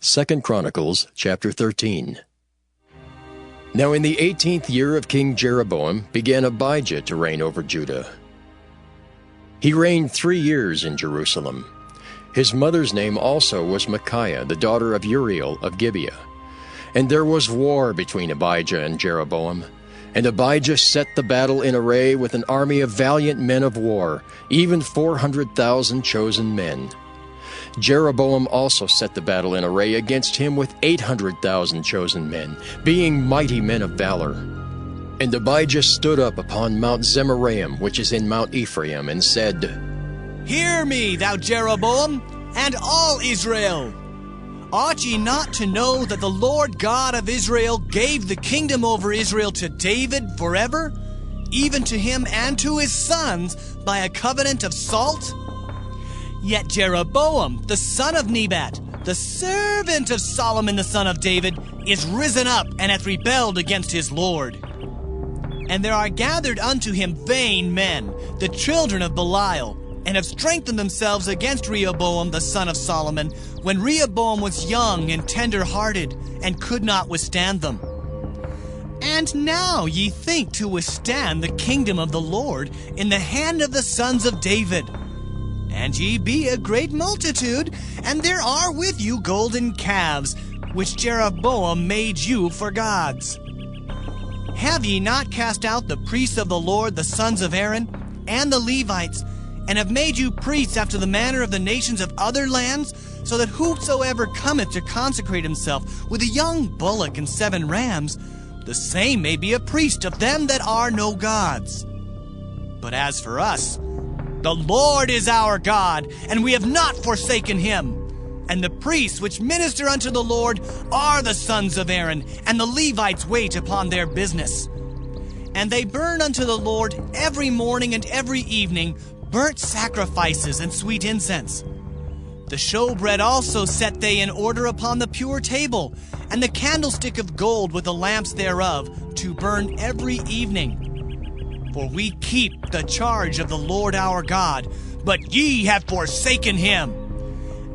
2 Chronicles chapter 13. Now in the 18th year of King Jeroboam began Abijah to reign over Judah. He reigned 3 years in Jerusalem. His mother's name also was Micaiah, the daughter of Uriel of Gibeah. And there was war between Abijah and Jeroboam. And Abijah set the battle in array with an army of valiant men of war, even 400,000 chosen men. Jeroboam also set the battle in array against him with 800,000 chosen men, being mighty men of valor. And Abijah stood up upon Mount Zemaraim, which is in Mount Ephraim, and said, Hear me, thou Jeroboam, and all Israel! Ought ye not to know that the Lord God of Israel gave the kingdom over Israel to David forever, even to him and to his sons by a covenant of salt? Yet Jeroboam, the son of Nebat, the servant of Solomon the son of David, is risen up and hath rebelled against his Lord. And there are gathered unto him vain men, the children of Belial, and have strengthened themselves against Rehoboam the son of Solomon, when Rehoboam was young and tender-hearted, and could not withstand them. And now ye think to withstand the kingdom of the Lord in the hand of the sons of David. And ye be a great multitude, and there are with you golden calves, which Jeroboam made you for gods. Have ye not cast out the priests of the Lord, the sons of Aaron, and the Levites, and have made you priests after the manner of the nations of other lands, so that whosoever cometh to consecrate himself with a young bullock and 7 rams, the same may be a priest of them that are no gods? But as for us, the Lord is our God, and we have not forsaken him. And the priests which minister unto the Lord are the sons of Aaron, and the Levites wait upon their business. And they burn unto the Lord every morning and every evening burnt sacrifices and sweet incense. The showbread also set they in order upon the pure table, and the candlestick of gold with the lamps thereof, to burn every evening. For we keep the charge of the Lord our God, but ye have forsaken him.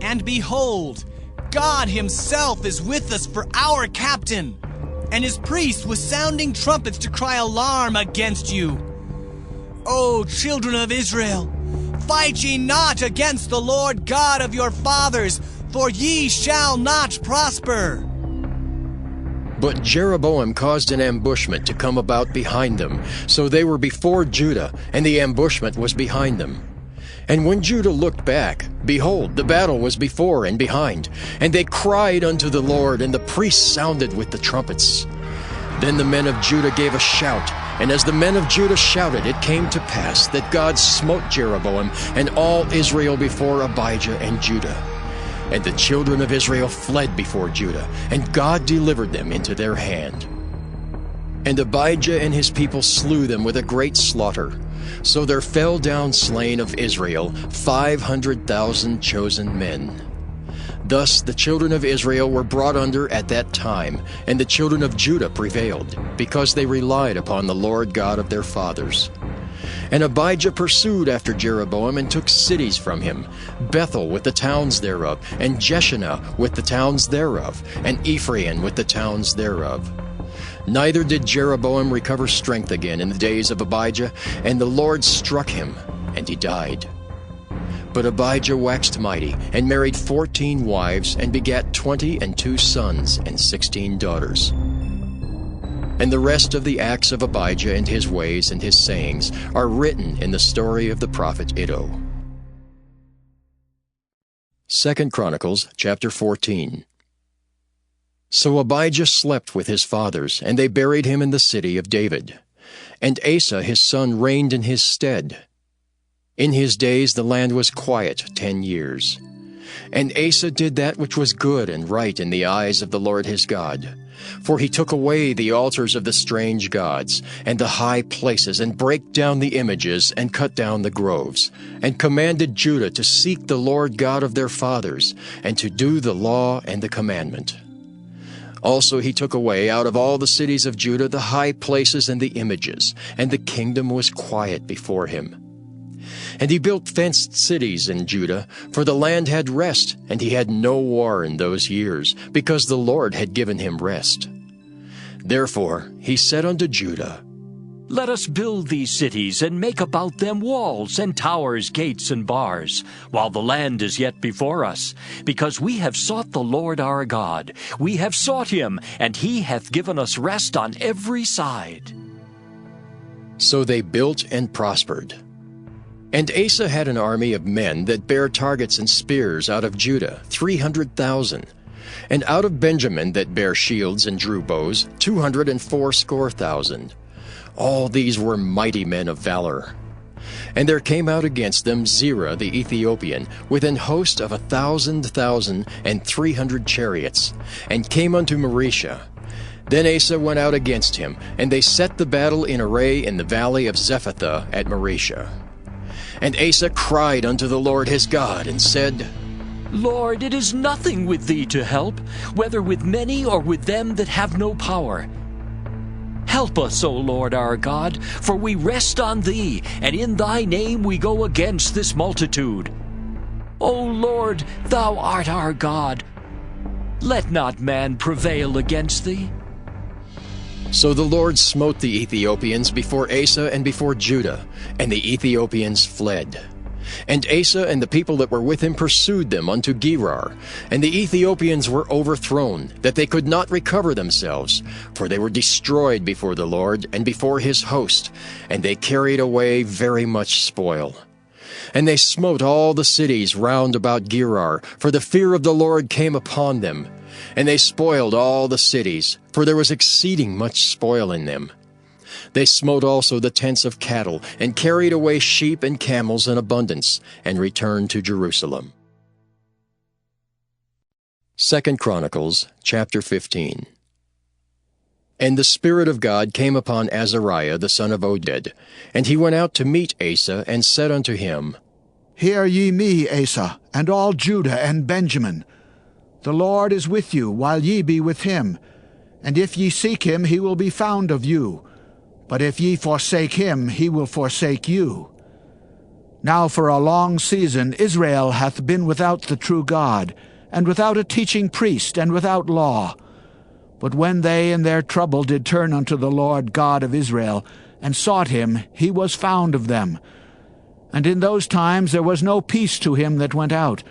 And behold, God himself is with us for our captain, and his priests with sounding trumpets to cry alarm against you. O children of Israel, fight ye not against the Lord God of your fathers, for ye shall not prosper. But Jeroboam caused an ambushment to come about behind them, so they were before Judah, and the ambushment was behind them. And when Judah looked back, behold, the battle was before and behind, and they cried unto the Lord, and the priests sounded with the trumpets. Then the men of Judah gave a shout, and as the men of Judah shouted, it came to pass that God smote Jeroboam and all Israel before Abijah and Judah. And the children of Israel fled before Judah, and God delivered them into their hand. And Abijah and his people slew them with a great slaughter. So there fell down slain of Israel 500,000 chosen men. Thus the children of Israel were brought under at that time, and the children of Judah prevailed, because they relied upon the Lord God of their fathers. And Abijah pursued after Jeroboam and took cities from him, Bethel with the towns thereof, and Jeshanah with the towns thereof, and Ephraim with the towns thereof. Neither did Jeroboam recover strength again in the days of Abijah, and the Lord struck him, and he died. But Abijah waxed mighty, and married 14 wives, and begat 22 sons and 16 daughters. And the rest of the acts of Abijah and his ways and his sayings are written in the story of the prophet Iddo. 2 Chronicles chapter 14. So Abijah slept with his fathers, and they buried him in the city of David. And Asa his son reigned in his stead. In his days the land was quiet 10 years. And Asa did that which was good and right in the eyes of the Lord his God. For he took away the altars of the strange gods, and the high places, and brake down the images, and cut down the groves, and commanded Judah to seek the Lord God of their fathers, and to do the law and the commandment. Also he took away out of all the cities of Judah the high places and the images, and the kingdom was quiet before him. And he built fenced cities in Judah, for the land had rest, and he had no war in those years, because the Lord had given him rest. Therefore he said unto Judah, Let us build these cities, and make about them walls, and towers, gates, and bars, while the land is yet before us. Because we have sought the Lord our God. We have sought him, and he hath given us rest on every side. So they built and prospered. And Asa had an army of men that bare targets and spears out of Judah, 300,000. And out of Benjamin that bare shields and drew bows, 280,000. All these were mighty men of valor. And there came out against them Zerah the Ethiopian, with an host of 1,300 chariots, and came unto Maresha. Then Asa went out against him, and they set the battle in array in the valley of Zephathah at Maresha. And Asa cried unto the Lord his God, and said, Lord, it is nothing with thee to help, whether with many or with them that have no power. Help us, O Lord our God, for we rest on thee, and in thy name we go against this multitude. O Lord, thou art our God. Let not man prevail against thee. So the Lord smote the Ethiopians before Asa and before Judah, and the Ethiopians fled. And Asa and the people that were with him pursued them unto Gerar, and the Ethiopians were overthrown, that they could not recover themselves, for they were destroyed before the Lord and before his host, and they carried away very much spoil. And they smote all the cities round about Gerar, for the fear of the Lord came upon them. And they spoiled all the cities, for there was exceeding much spoil in them. They smote also the tents of cattle, and carried away sheep and camels in abundance, and returned to Jerusalem. 2 Chronicles chapter 15. And the Spirit of God came upon Azariah the son of Oded, and he went out to meet Asa, and said unto him, Hear ye me, Asa, and all Judah and Benjamin. The Lord is with you, while ye be with him. And if ye seek him, he will be found of you. But if ye forsake him, he will forsake you. Now for a long season Israel hath been without the true God, and without a teaching priest, and without law. But when they in their trouble did turn unto the Lord God of Israel, and sought him, he was found of them. And in those times there was no peace to him that went out,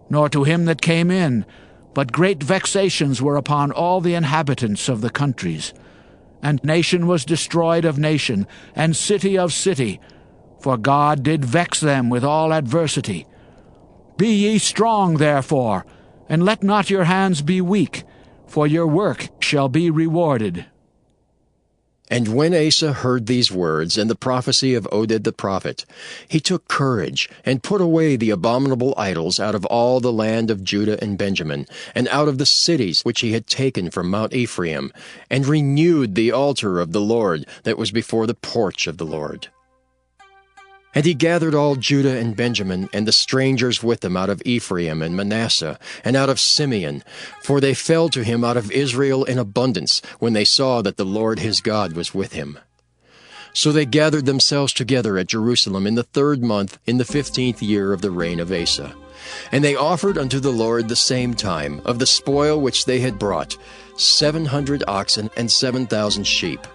nor to him that came in, but great vexations were upon all the inhabitants of the countries. And nation was destroyed of nation, and city of city, for God did vex them with all adversity. Be ye strong, therefore, and let not your hands be weak, for your work shall be rewarded. And when Asa heard these words and the prophecy of Oded the prophet, he took courage, and put away the abominable idols out of all the land of Judah and Benjamin, and out of the cities which he had taken from Mount Ephraim, and renewed the altar of the Lord that was before the porch of the Lord. And he gathered all Judah and Benjamin, and the strangers with them out of Ephraim and Manasseh, and out of Simeon, for they fell to him out of Israel in abundance, when they saw that the Lord his God was with him. So they gathered themselves together at Jerusalem in the 3rd month, in the 15th year of the reign of Asa. And they offered unto the Lord the same time, of the spoil which they had brought, 700 oxen and 7,000 sheep.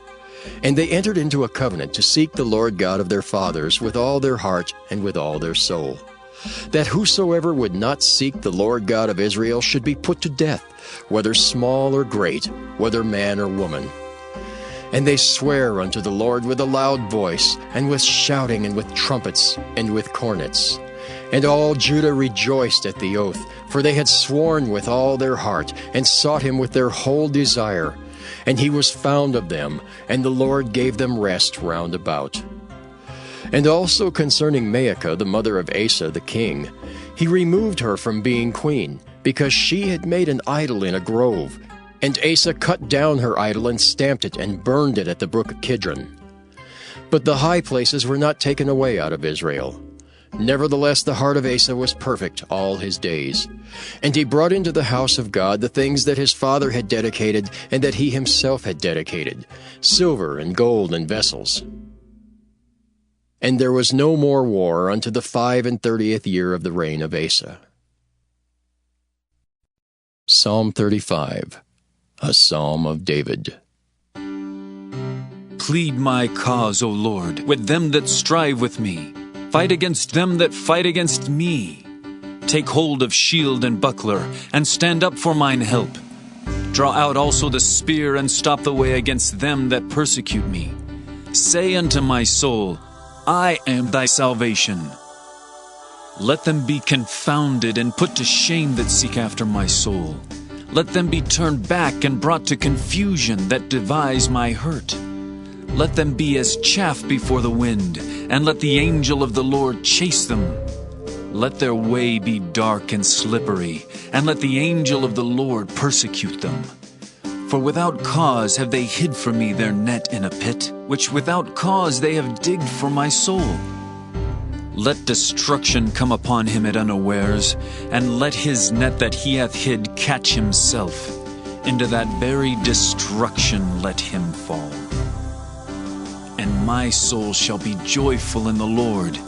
And they entered into a covenant to seek the Lord God of their fathers with all their heart and with all their soul, that whosoever would not seek the Lord God of Israel should be put to death, whether small or great, whether man or woman. And they sware unto the Lord with a loud voice, and with shouting, and with trumpets, and with cornets. And all Judah rejoiced at the oath, for they had sworn with all their heart, and sought him with their whole desire. And he was found of them, and the Lord gave them rest round about. And also concerning Maacah, the mother of Asa the king, he removed her from being queen, because she had made an idol in a grove. And Asa cut down her idol, and stamped it, and burned it at the brook Kidron. But the high places were not taken away out of Israel. Nevertheless, the heart of Asa was perfect all his days. And he brought into the house of God the things that his father had dedicated, and that he himself had dedicated, silver and gold and vessels. And there was no more war unto the 35th year of the reign of Asa. Psalm 35, a Psalm of David. Plead my cause, O Lord, with them that strive with me. Fight against them that fight against me. Take hold of shield and buckler, and stand up for mine help. Draw out also the spear, and stop the way against them that persecute me. Say unto my soul, I am thy salvation. Let them be confounded and put to shame that seek after my soul. Let them be turned back and brought to confusion that devise my hurt. Let them be as chaff before the wind, and let the angel of the Lord chase them. Let their way be dark and slippery, and let the angel of the Lord persecute them. For without cause have they hid for me their net in a pit, which without cause they have digged for my soul. Let destruction come upon him at unawares, and let his net that he hath hid catch himself. Into that very destruction let him fall. And my soul shall be joyful in the Lord.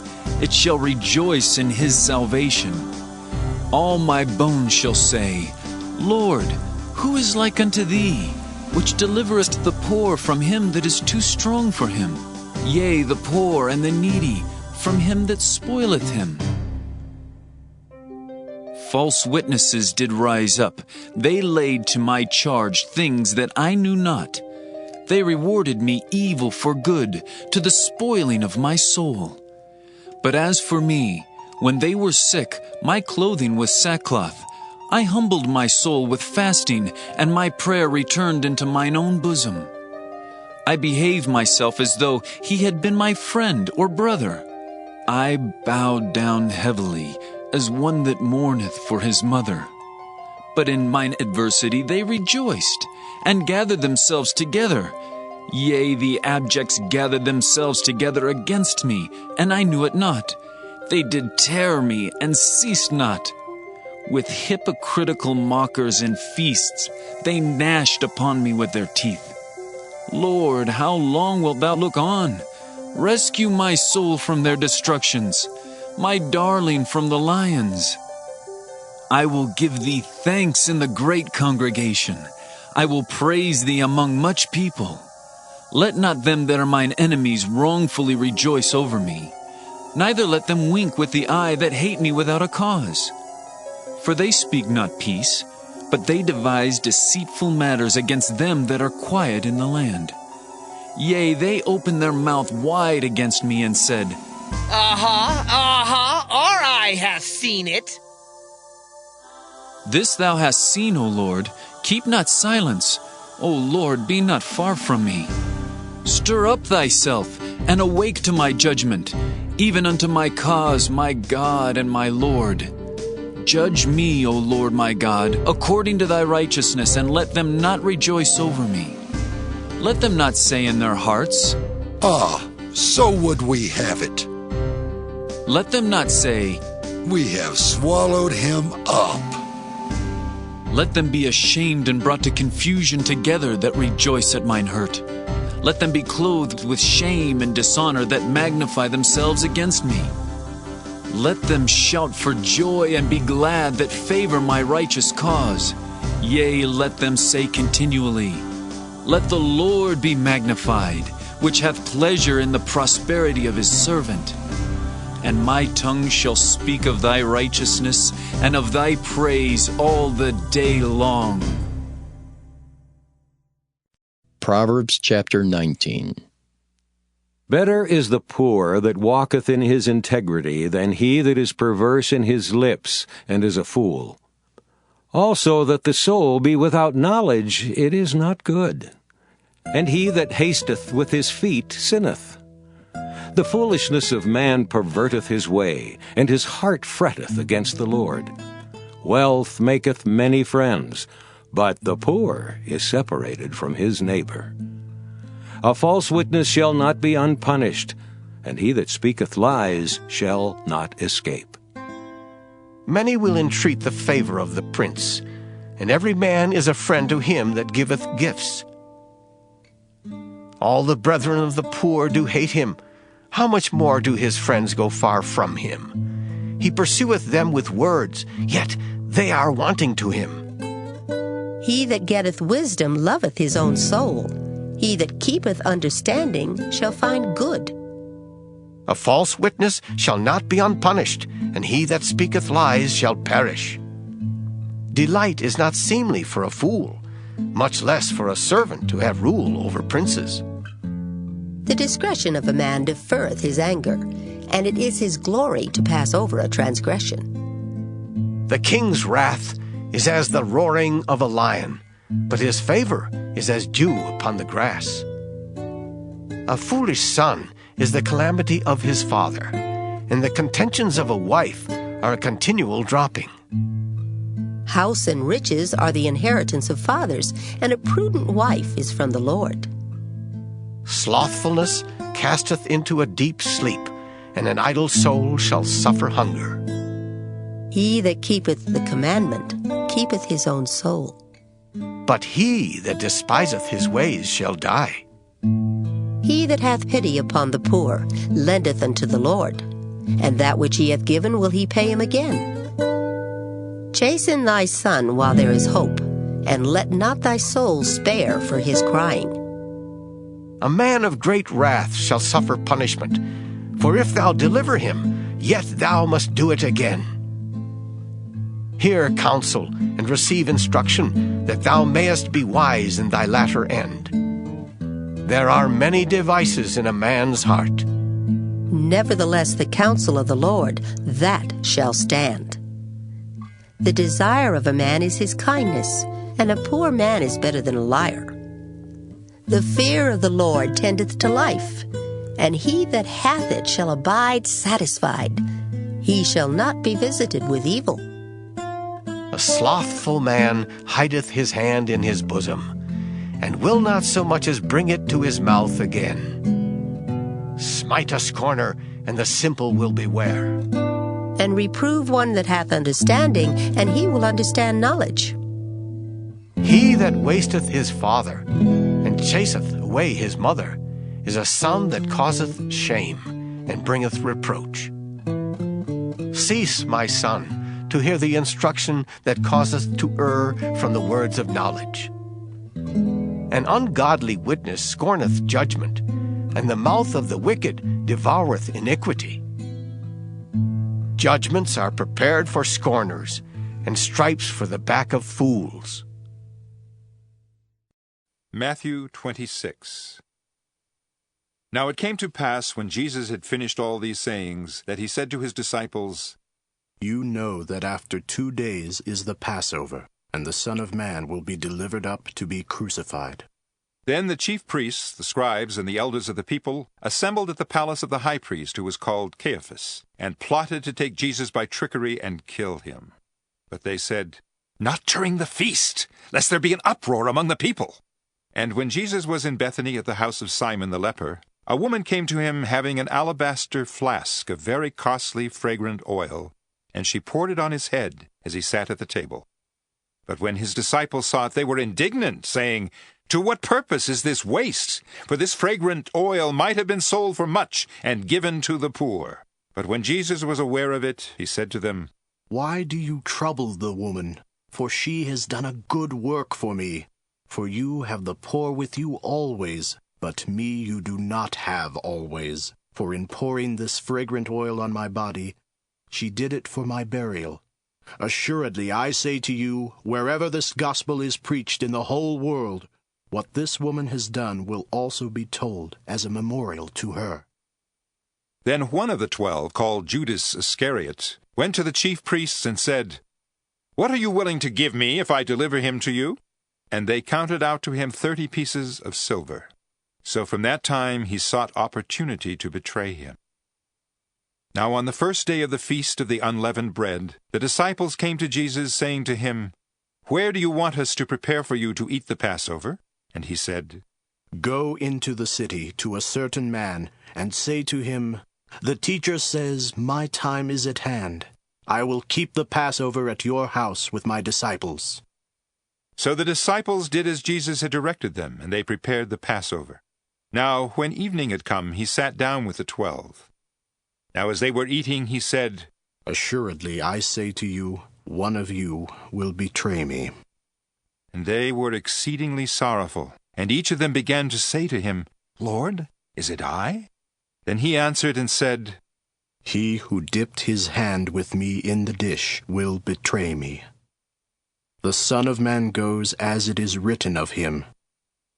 It shall rejoice in his salvation. All my bones shall say, Lord, who is like unto thee, which deliverest the poor from him that is too strong for him? Yea, the poor and the needy from him that spoileth him. False witnesses did rise up. They laid to my charge things that I knew not. They rewarded me evil for good, to the spoiling of my soul. But as for me, when they were sick, my clothing was sackcloth. I humbled my soul with fasting, and my prayer returned into mine own bosom. I behaved myself as though he had been my friend or brother. I bowed down heavily, as one that mourneth for his mother. But in mine adversity they rejoiced, and gathered themselves together. Yea, the abjects gathered themselves together against me, and I knew it not. They did tear me, and ceased not. With hypocritical mockers and feasts, they gnashed upon me with their teeth. Lord, how long wilt thou look on? Rescue my soul from their destructions, my darling from the lions. I will give thee thanks in the great congregation. I will praise thee among much people. Let not them that are mine enemies wrongfully rejoice over me. Neither let them wink with the eye that hate me without a cause. For they speak not peace, but they devise deceitful matters against them that are quiet in the land. Yea, they opened their mouth wide against me and said, Our eye hath seen it. This thou hast seen, O Lord. Keep not silence. O Lord, be not far from me. Stir up thyself, and awake to my judgment, even unto my cause, my God and my Lord. Judge me, O Lord my God, according to thy righteousness, and let them not rejoice over me. Let them not say in their hearts, So would we have it. Let them not say, We have swallowed him up. Let them be ashamed and brought to confusion together that rejoice at mine hurt. Let them be clothed with shame and dishonor that magnify themselves against me. Let them shout for joy and be glad that favor my righteous cause. Yea, let them say continually, Let the Lord be magnified, which hath pleasure in the prosperity of his servant. And my tongue shall speak of thy righteousness and of thy praise all the day long. Proverbs chapter 19. Better is the poor that walketh in his integrity than he that is perverse in his lips and is a fool. Also that the soul be without knowledge, it is not good. And he that hasteth with his feet sinneth. The foolishness of man perverteth his way, and his heart fretteth against the Lord. Wealth maketh many friends, but the poor is separated from his neighbor. A false witness shall not be unpunished, and he that speaketh lies shall not escape. Many will entreat the favor of the prince, and every man is a friend to him that giveth gifts. All the brethren of the poor do hate him. how much more do his friends go far from him? He pursueth them with words, yet they are wanting to him. He that getteth wisdom loveth his own soul. He that keepeth understanding shall find good. A false witness shall not be unpunished, and he that speaketh lies shall perish. Delight is not seemly for a fool, much less for a servant to have rule over princes. The discretion of a man deferreth his anger, and it is his glory to pass over a transgression. The king's wrath is as the roaring of a lion, but his favor is as dew upon the grass. A foolish son is the calamity of his father, and the contentions of a wife are a continual dropping. House and riches are the inheritance of fathers, and a prudent wife is from the Lord. Slothfulness casteth into a deep sleep, and an idle soul shall suffer hunger. He that keepeth the commandment keepeth his own soul. But he that despiseth his ways shall die. He that hath pity upon the poor lendeth unto the Lord, and that which he hath given will he pay him again. Chasten thy son while there is hope, and let not thy soul spare for his crying. A man of great wrath shall suffer punishment, for if thou deliver him, yet thou must do it again. Hear counsel, and receive instruction, that thou mayest be wise in thy latter end. There are many devices in a man's heart. Nevertheless, the counsel of the Lord, that shall stand. The desire of a man is his kindness, and a poor man is better than a liar. The fear of the Lord tendeth to life, and he that hath it shall abide satisfied. He shall not be visited with evil. A slothful man hideth his hand in his bosom, and will not so much as bring it to his mouth again. Smite a scorner, and the simple will beware. And reprove one that hath understanding, and he will understand knowledge. He that wasteth his father, and chaseth away his mother, is a son that causeth shame, and bringeth reproach. Cease, my son, to hear the instruction that causeth to err from the words of knowledge. An ungodly witness scorneth judgment, and the mouth of the wicked devoureth iniquity. Judgments are prepared for scorners, and stripes for the back of fools. Matthew 26. Now it came to pass, when Jesus had finished all these sayings, that he said to his disciples, You know that after 2 days is the Passover, and the Son of Man will be delivered up to be crucified. Then the chief priests, the scribes, and the elders of the people assembled at the palace of the high priest, who was called Caiaphas, and plotted to take Jesus by trickery and kill him. But they said, Not during the feast, lest there be an uproar among the people. And when Jesus was in Bethany at the house of Simon the leper, a woman came to him having an alabaster flask of very costly fragrant oil, and she poured it on his head as he sat at the table. But when his disciples saw it, they were indignant, saying, To what purpose is this waste? For this fragrant oil might have been sold for much and given to the poor. But when Jesus was aware of it, he said to them, Why do you trouble the woman? For she has done a good work for me. For you have the poor with you always, but me you do not have always. For in pouring this fragrant oil on my body, she did it for my burial. Assuredly, I say to you, wherever this gospel is preached in the whole world, what this woman has done will also be told as a memorial to her. Then one of the 12, called Judas Iscariot, went to the chief priests and said, What are you willing to give me if I deliver him to you? And they counted out to him 30 pieces of silver. So from that time he sought opportunity to betray him. Now on the first day of the feast of the unleavened bread, the disciples came to Jesus, saying to him, Where do you want us to prepare for you to eat the Passover? And he said, Go into the city to a certain man, and say to him, The teacher says, My time is at hand. I will keep the Passover at your house with my disciples. So the disciples did as Jesus had directed them, and they prepared the Passover. Now when evening had come, he sat down with the 12. Now as they were eating, he said, Assuredly, I say to you, one of you will betray me. And they were exceedingly sorrowful, and each of them began to say to him, Lord, is it I? Then he answered and said, He who dipped his hand with me in the dish will betray me. The Son of Man goes as it is written of him.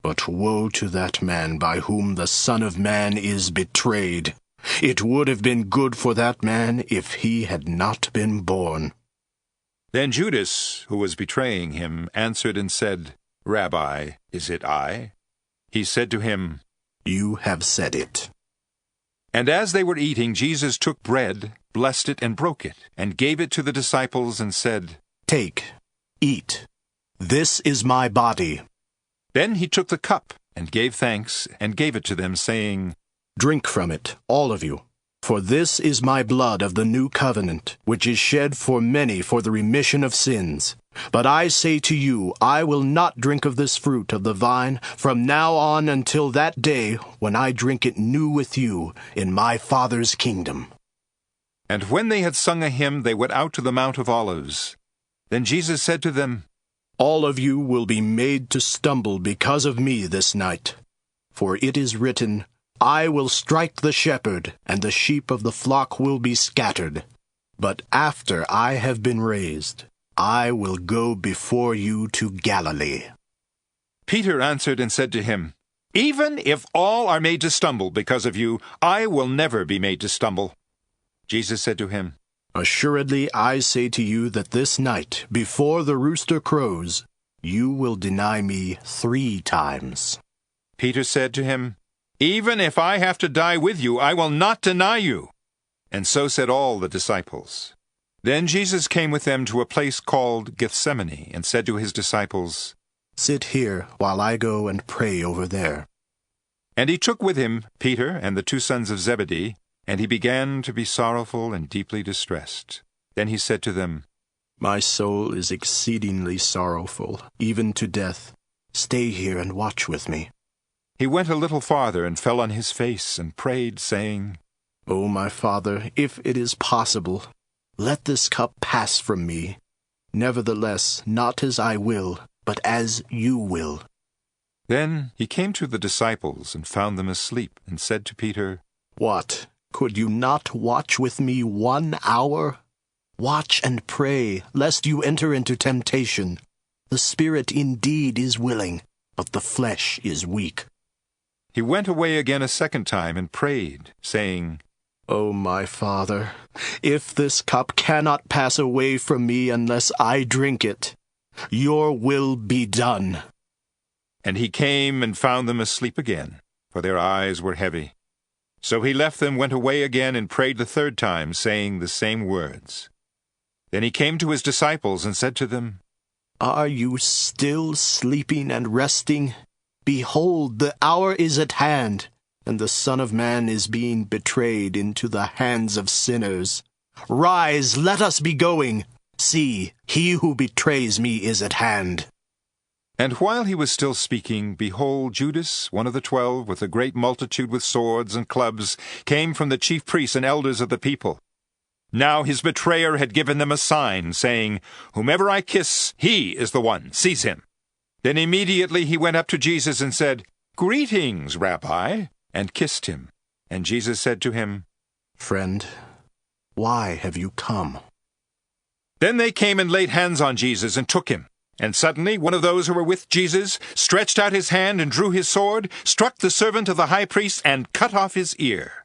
But woe to that man by whom the Son of Man is betrayed. It would have been good for that man if he had not been born. Then Judas, who was betraying him, answered and said, Rabbi, is it I? He said to him, You have said it. And as they were eating, Jesus took bread, blessed it, and broke it, and gave it to the disciples, and said, Take, eat. This is my body. Then he took the cup, and gave thanks, and gave it to them, saying, Drink from it, all of you, for this is my blood of the new covenant, which is shed for many for the remission of sins. But I say to you, I will not drink of this fruit of the vine from now on until that day when I drink it new with you in my Father's kingdom. And when they had sung a hymn, they went out to the Mount of Olives. Then Jesus said to them, All of you will be made to stumble because of me this night. For it is written, I will strike the shepherd, and the sheep of the flock will be scattered. But after I have been raised, I will go before you to Galilee. Peter answered and said to him, Even if all are made to stumble because of you, I will never be made to stumble. Jesus said to him, Assuredly I say to you that this night, before the rooster crows, you will deny me 3 times. Peter said to him, Even if I have to die with you, I will not deny you. And so said all the disciples. Then Jesus came with them to a place called Gethsemane, and said to his disciples, Sit here while I go and pray over there. And he took with him Peter and the 2 sons of Zebedee, and he began to be sorrowful and deeply distressed. Then he said to them, My soul is exceedingly sorrowful, even to death. Stay here and watch with me. He went a little farther and fell on his face and prayed, saying, O my Father, if it is possible, let this cup pass from me. Nevertheless, not as I will, but as you will. Then he came to the disciples and found them asleep, and said to Peter, What? Could you not watch with me 1 hour? Watch and pray, lest you enter into temptation. The spirit indeed is willing, but the flesh is weak. He went away again a second time and prayed, saying, O my Father, if this cup cannot pass away from me unless I drink it, your will be done. And he came and found them asleep again, for their eyes were heavy. So he left them, went away again, and prayed the 3rd time, saying the same words. Then he came to his disciples and said to them, Are you still sleeping and resting? Behold, the hour is at hand, and the Son of Man is being betrayed into the hands of sinners. Rise, let us be going. See, he who betrays me is at hand. And while he was still speaking, behold, Judas, one of the 12, with a great multitude with swords and clubs, came from the chief priests and elders of the people. Now his betrayer had given them a sign, saying, Whomever I kiss, he is the one. Seize him. Then immediately he went up to Jesus and said, Greetings, Rabbi, and kissed him. And Jesus said to him, Friend, why have you come? Then they came and laid hands on Jesus and took him. And suddenly one of those who were with Jesus stretched out his hand and drew his sword, struck the servant of the high priest, and cut off his ear.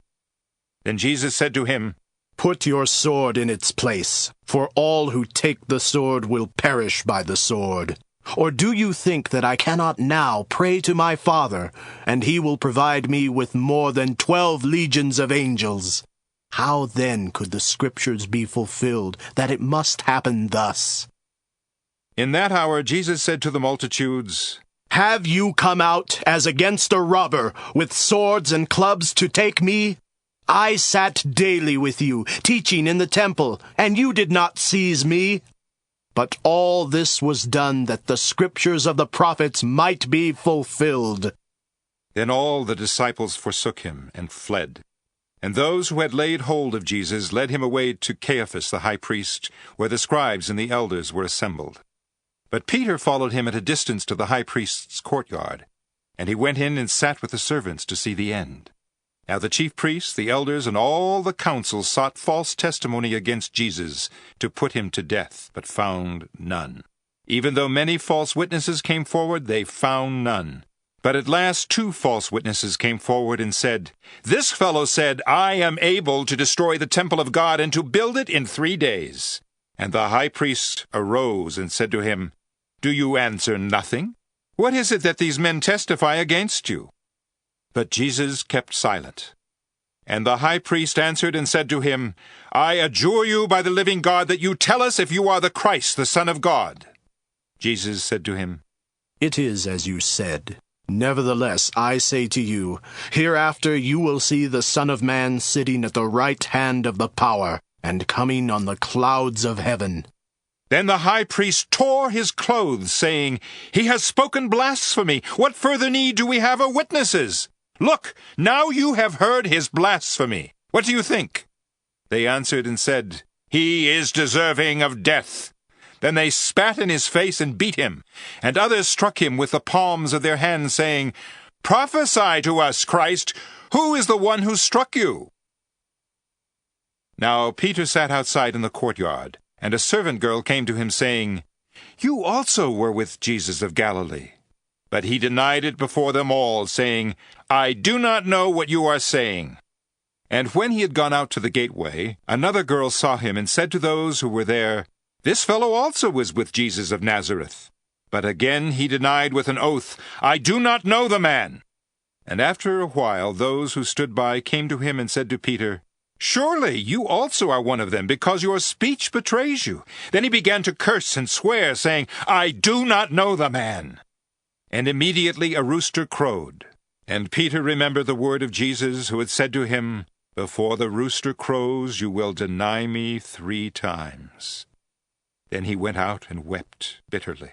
Then Jesus said to him, Put your sword in its place, for all who take the sword will perish by the sword. Or do you think that I cannot now pray to my Father, and he will provide me with more than 12 legions of angels? How then could the Scriptures be fulfilled, that it must happen thus? In that hour Jesus said to the multitudes, Have you come out as against a robber, with swords and clubs to take me? I sat daily with you, teaching in the temple, and you did not seize me. But all this was done that the Scriptures of the prophets might be fulfilled. Then all the disciples forsook him and fled. And those who had laid hold of Jesus led him away to Caiaphas the high priest, where the scribes and the elders were assembled. But Peter followed him at a distance to the high priest's courtyard, and he went in and sat with the servants to see the end. Now the chief priests, the elders, and all the council sought false testimony against Jesus to put him to death, but found none. Even though many false witnesses came forward, they found none. But at last 2 false witnesses came forward and said, "This fellow said, 'I am able to destroy the temple of God and to build it in 3 days.'" And the high priest arose and said to him, "Do you answer nothing? What is it that these men testify against you?" But Jesus kept silent. And the high priest answered and said to him, "I adjure you by the living God that you tell us if you are the Christ, the Son of God." Jesus said to him, "It is as you said. Nevertheless, I say to you, hereafter you will see the Son of Man sitting at the right hand of the power, and coming on the clouds of heaven." Then the high priest tore his clothes, saying, "He has spoken blasphemy. What further need do we have of witnesses? Look, now you have heard his blasphemy. What do you think?" They answered and said, "He is deserving of death." Then they spat in his face and beat him, and others struck him with the palms of their hands, saying, "Prophesy to us, Christ, who is the one who struck you?" Now Peter sat outside in the courtyard, and a servant girl came to him, saying, "You also were with Jesus of Galilee." But he denied it before them all, saying, "I do not know what you are saying." And when he had gone out to the gateway, another girl saw him and said to those who were there, "This fellow also was with Jesus of Nazareth." But again he denied with an oath, "I do not know the man." And after a while those who stood by came to him and said to Peter, "Surely you also are one of them, because your speech betrays you." Then he began to curse and swear, saying, "I do not know the man." And immediately a rooster crowed. And Peter remembered the word of Jesus, who had said to him, "Before the rooster crows, you will deny me 3 times." Then he went out and wept bitterly.